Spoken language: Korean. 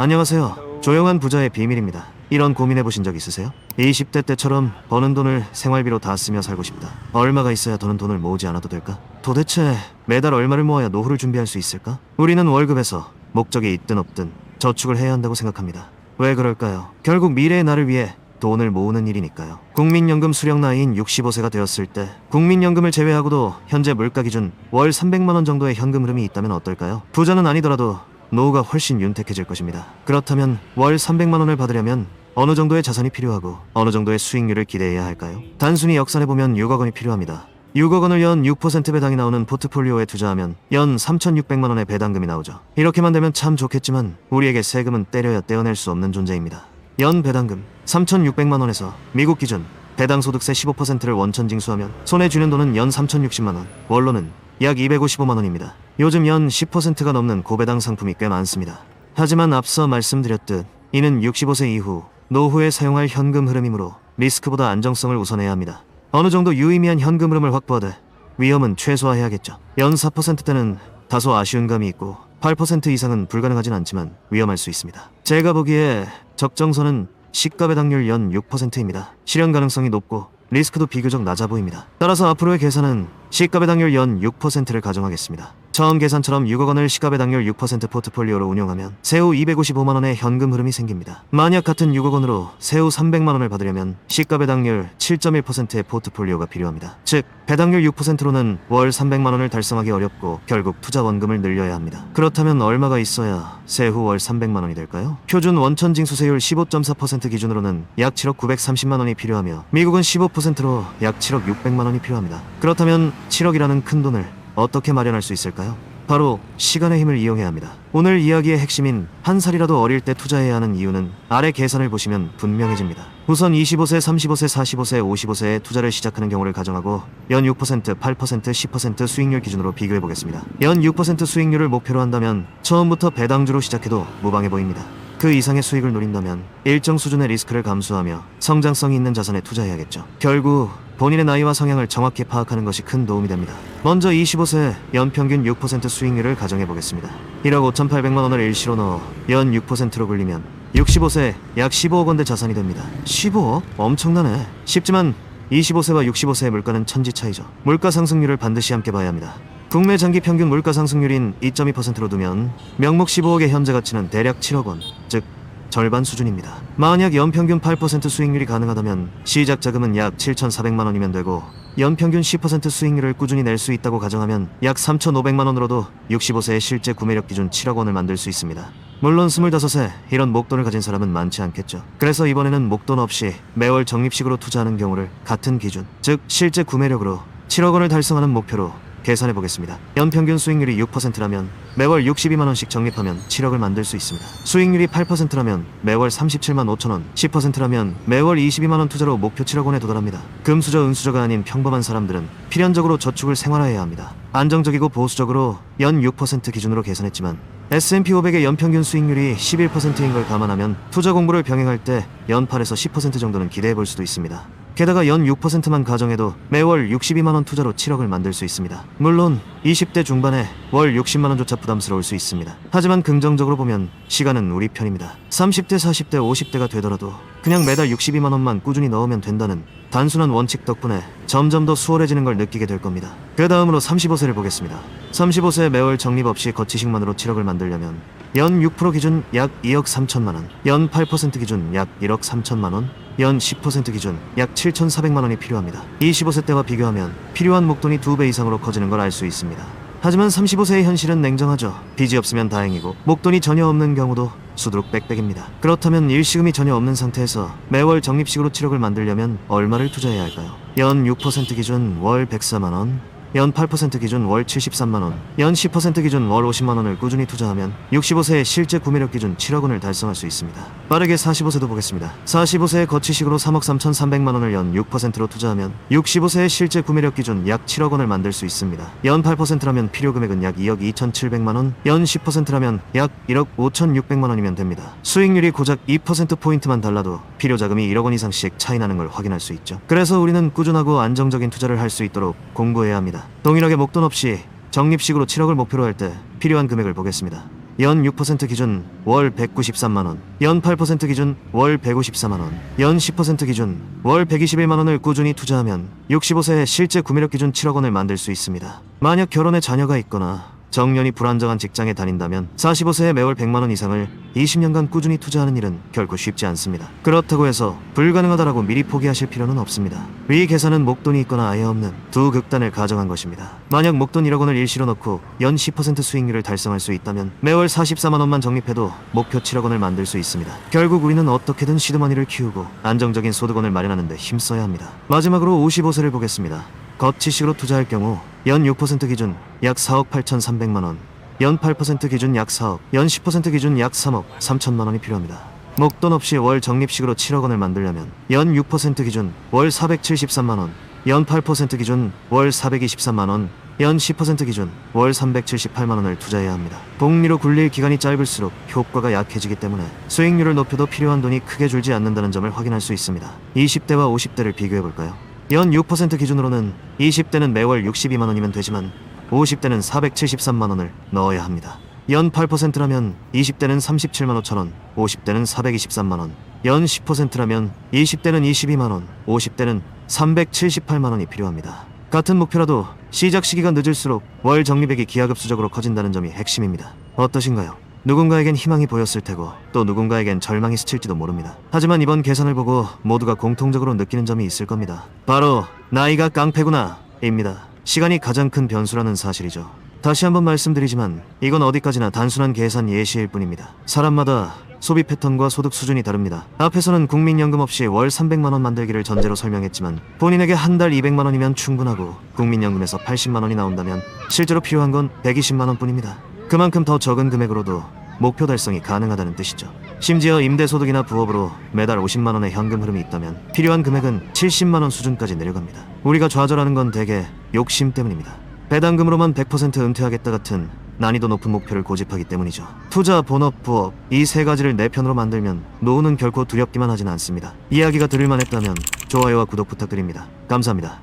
안녕하세요. 조용한 부자의 비밀입니다. 이런 고민해보신 적 있으세요? 20대 때처럼 버는 돈을 생활비로 다 쓰며 살고 싶다. 얼마가 있어야 더는 돈을 모으지 않아도 될까? 도대체 매달 얼마를 모아야 노후를 준비할 수 있을까? 우리는 월급에서 목적이 있든 없든 저축을 해야 한다고 생각합니다. 왜 그럴까요? 결국 미래의 나를 위해 돈을 모으는 일이니까요. 국민연금 수령 나이인 65세가 되었을 때 국민연금을 제외하고도 현재 물가 기준 월 300만 원 정도의 현금 흐름이 있다면 어떨까요? 부자는 아니더라도 노후가 훨씬 윤택해질 것입니다. 그렇다면 월 300만 원을 받으려면 어느 정도의 자산이 필요하고 어느 정도의 수익률을 기대해야 할까요? 단순히 역산해보면 6억 원이 필요합니다. 6억 원을 연 6% 배당이 나오는 포트폴리오에 투자하면 연 3,600만 원의 배당금이 나오죠. 이렇게만 되면 참 좋겠지만 우리에게 세금은 때려야 떼어낼 수 없는 존재입니다. 연 배당금 3,600만 원에서 미국 기준 배당소득세 15%를 원천 징수하면 손에 쥐는 돈은 연 3,060만 원, 원로는 약 255만 원입니다. 요즘 연 10%가 넘는 고배당 상품이 꽤 많습니다. 하지만 앞서 말씀드렸듯 이는 65세 이후 노후에 사용할 현금 흐름이므로 리스크보다 안정성을 우선해야 합니다. 어느 정도 유의미한 현금 흐름을 확보하되 위험은 최소화해야겠죠. 연 4%대는 다소 아쉬운 감이 있고 8% 이상은 불가능하진 않지만 위험할 수 있습니다. 제가 보기에 적정선은 시가 배당률 연 6%입니다. 실현 가능성이 높고 리스크도 비교적 낮아 보입니다. 따라서 앞으로의 계산은 시가 배당률 연 6%를 가정하겠습니다. 처음 계산처럼 6억 원을 시가 배당률 6% 포트폴리오로 운용하면 세후 255만 원의 현금 흐름이 생깁니다. 만약 같은 6억 원으로 세후 300만 원을 받으려면 시가 배당률 7.1%의 포트폴리오가 필요합니다. 즉 배당률 6%로는 월 300만 원을 달성하기 어렵고 결국 투자 원금을 늘려야 합니다. 그렇다면 얼마가 있어야 세후 월 300만 원이 될까요? 표준 원천 징수세율 15.4% 기준으로는 약 7억 930만 원이 필요하며 미국은 15%로 약 7억 600만 원이 필요합니다. 그렇다면 7억이라는 큰 돈을 어떻게 마련할 수 있을까요? 바로 시간의 힘을 이용해야 합니다. 오늘 이야기의 핵심인 한 살이라도 어릴 때 투자해야 하는 이유는 아래 계산을 보시면 분명해집니다. 우선 25세, 35세, 45세, 55세에 투자를 시작하는 경우를 가정하고 연 6%, 8%, 10% 수익률 기준으로 비교해보겠습니다. 연 6% 수익률을 목표로 한다면 처음부터 배당주로 시작해도 무방해 보입니다. 그 이상의 수익을 노린다면 일정 수준의 리스크를 감수하며 성장성이 있는 자산에 투자해야겠죠. 결국 본인의 나이와 성향을 정확히 파악하는 것이 큰 도움이 됩니다. 먼저 25세 연평균 6% 수익률을 가정해보겠습니다. 1억 5,800만 원을 일시로 넣어 연 6%로 굴리면 65세 약 15억 원대 자산이 됩니다. 15억? 엄청나네. 쉽지만 25세와 65세의 물가는 천지 차이죠. 물가 상승률을 반드시 함께 봐야 합니다. 국내 장기 평균 물가 상승률인 2.2%로 두면 명목 15억의 현재 가치는 대략 7억 원, 즉 절반 수준입니다. 만약 연평균 8% 수익률이 가능하다면 시작 자금은 약 7,400만 원이면 되고 연평균 10% 수익률을 꾸준히 낼 수 있다고 가정하면 약 3,500만 원으로도 65세의 실제 구매력 기준 7억 원을 만들 수 있습니다. 물론 25세 이런 목돈을 가진 사람은 많지 않겠죠. 그래서 이번에는 목돈 없이 매월 적립식으로 투자하는 경우를 같은 기준, 즉 실제 구매력으로 7억 원을 달성하는 목표로 계산해보겠습니다. 연평균 수익률이 6%라면 매월 62만 원씩 적립하면 7억을 만들 수 있습니다. 수익률이 8%라면 매월 37만 5천 원, 10%라면 매월 22만 원 투자로 목표 7억 원에 도달합니다. 금수저 은수저가 아닌 평범한 사람들은 필연적으로 저축을 생활화해야 합니다. 안정적이고 보수적으로 연 6% 기준으로 계산했지만 S&P 500의 연평균 수익률이 11%인 걸 감안하면 투자 공부를 병행할 때 연 8에서 10% 정도는 기대해볼 수도 있습니다. 게다가 연 6%만 가정해도 매월 62만 원 투자로 7억을 만들 수 있습니다. 물론 20대 중반에 월 60만 원조차 부담스러울 수 있습니다. 하지만 긍정적으로 보면 시간은 우리 편입니다. 30대, 40대, 50대가 되더라도 그냥 매달 62만 원만 꾸준히 넣으면 된다는 단순한 원칙 덕분에 점점 더 수월해지는 걸 느끼게 될 겁니다. 그 다음으로 35세를 보겠습니다. 35세 매월 적립 없이 거치식만으로 7억을 만들려면 연 6% 기준 약 2억 3천만 원, 연 8% 기준 약 1억 3천만 원, 연 10% 기준 약 7,400만 원이 필요합니다. 25세 때와 비교하면 필요한 목돈이 2배 이상으로 커지는 걸 알 수 있습니다. 하지만 35세의 현실은 냉정하죠. 빚이 없으면 다행이고 목돈이 전혀 없는 경우도 수두룩 빽빽입니다. 그렇다면 일시금이 전혀 없는 상태에서 매월 적립식으로 7억을 만들려면 얼마를 투자해야 할까요? 연 6% 기준 월 104만 원, 연 8% 기준 월 73만 원, 연 10% 기준 월 50만 원을 꾸준히 투자하면 65세의 실제 구매력 기준 7억 원을 달성할 수 있습니다. 빠르게 45세도 보겠습니다. 45세의 거치식으로 3억 3,300만 원을 연 6%로 투자하면 65세의 실제 구매력 기준 약 7억 원을 만들 수 있습니다. 연 8%라면 필요 금액은 약 2억 2,700만 원, 연 10%라면 약 1억 5,600만 원이면 됩니다. 수익률이 고작 2%포인트만 달라도 필요 자금이 1억 원 이상씩 차이 나는 걸 확인할 수 있죠. 그래서 우리는 꾸준하고 안정적인 투자를 할 수 있도록 공부해야 합니다. 동일하게 목돈 없이 적립식으로 7억을 목표로 할 때 필요한 금액을 보겠습니다. 연 6% 기준 월 193만원, 연 8% 기준 월 154만원, 연 10% 기준 월 121만원을 꾸준히 투자하면 65세에 실제 구매력 기준 7억 원을 만들 수 있습니다. 만약 결혼에 자녀가 있거나 정년이 불안정한 직장에 다닌다면 45세에 매월 100만원 이상을 20년간 꾸준히 투자하는 일은 결코 쉽지 않습니다. 그렇다고 해서 불가능하다라고 미리 포기하실 필요는 없습니다. 위 계산은 목돈이 있거나 아예 없는 두 극단을 가정한 것입니다. 만약 목돈 1억 원을 일시로 넣고 연 10% 수익률을 달성할 수 있다면 매월 44만 원만 적립해도 목표 7억 원을 만들 수 있습니다. 결국 우리는 어떻게든 시드머니를 키우고 안정적인 소득원을 마련하는 데 힘써야 합니다. 마지막으로 55세를 보겠습니다. 거치식으로 투자할 경우 연 6% 기준 약 4억 8,300만원, 연 8% 기준 약 4억, 연 10% 기준 약 3억 3천만원이 필요합니다. 목돈 없이 월 적립식으로 7억 원을 만들려면 연 6% 기준 월 473만원, 연 8% 기준 월 423만원, 연 10% 기준 월 378만원을 투자해야 합니다. 복리로 굴릴 기간이 짧을수록 효과가 약해지기 때문에 수익률을 높여도 필요한 돈이 크게 줄지 않는다는 점을 확인할 수 있습니다. 20대와 50대를 비교해볼까요? 연 6% 기준으로는 20대는 매월 62만원이면 되지만 50대는 473만원을 넣어야 합니다. 연 8%라면 20대는 37만 5천원, 50대는 423만원, 연 10%라면 20대는 22만원, 50대는 378만원이 필요합니다. 같은 목표라도 시작 시기가 늦을수록 월 적립액이 기하급수적으로 커진다는 점이 핵심입니다. 어떠신가요? 누군가에겐 희망이 보였을 테고 또 누군가에겐 절망이 스칠지도 모릅니다. 하지만 이번 계산을 보고 모두가 공통적으로 느끼는 점이 있을 겁니다. 바로 나이가 깡패구나 입니다. 시간이 가장 큰 변수라는 사실이죠. 다시 한번 말씀드리지만 이건 어디까지나 단순한 계산 예시일 뿐입니다. 사람마다 소비 패턴과 소득 수준이 다릅니다. 앞에서는 국민연금 없이 월 300만원 만들기를 전제로 설명했지만 본인에게 한 달 200만원이면 충분하고 국민연금에서 80만원이 나온다면 실제로 필요한 건 120만원 뿐입니다. 그만큼 더 적은 금액으로도 목표 달성이 가능하다는 뜻이죠. 심지어 임대소득이나 부업으로 매달 50만원의 현금 흐름이 있다면 필요한 금액은 70만원 수준까지 내려갑니다. 우리가 좌절하는 건 대개 욕심 때문입니다. 배당금으로만 100% 은퇴하겠다 같은 난이도 높은 목표를 고집하기 때문이죠. 투자, 본업, 부업 이 세 가지를 내 편으로 만들면 노후는 결코 두렵기만 하진 않습니다. 이야기가 들을만했다면 좋아요와 구독 부탁드립니다. 감사합니다.